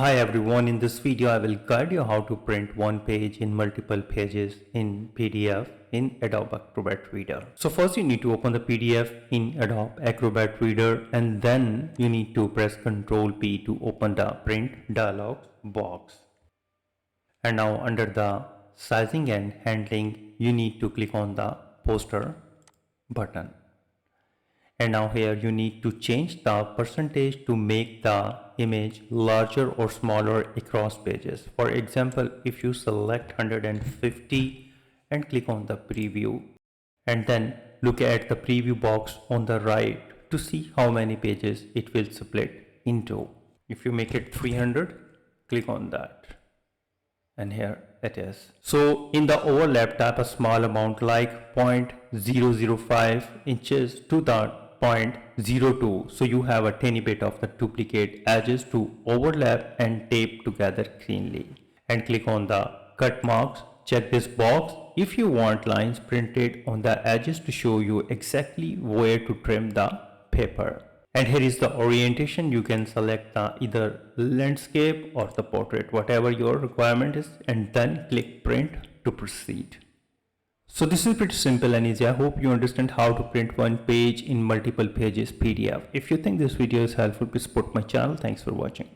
Hi everyone, in this video I will guide you how to print one page in multiple pages in PDF in Adobe Acrobat Reader. So first you need to open the PDF in Adobe Acrobat Reader and then you need to press Ctrl P to open the print dialog box. And now under the sizing and handling you need to click on the poster button. And now here you need to change the percentage to make the image larger or smaller across pages. For example, if you select 150 and click on the preview and then look at the preview box on the right to see how many pages it will split into. If you make it 300, click on that. And here it is. So in the overlap, type a small amount like 0.005 inches to the 0.02, so you have a tiny bit of the duplicate edges to overlap and tape together cleanly. And click on the cut marks. Check this box if you want lines printed on the edges to show you exactly where to trim the paper. And here is the orientation. You can select the either landscape or the portrait, whatever your requirement is, and then click print to proceed. So this is pretty simple and easy. I hope you understand how to print one page in multiple pages PDF. If you think this video is helpful, please support my channel. Thanks for watching.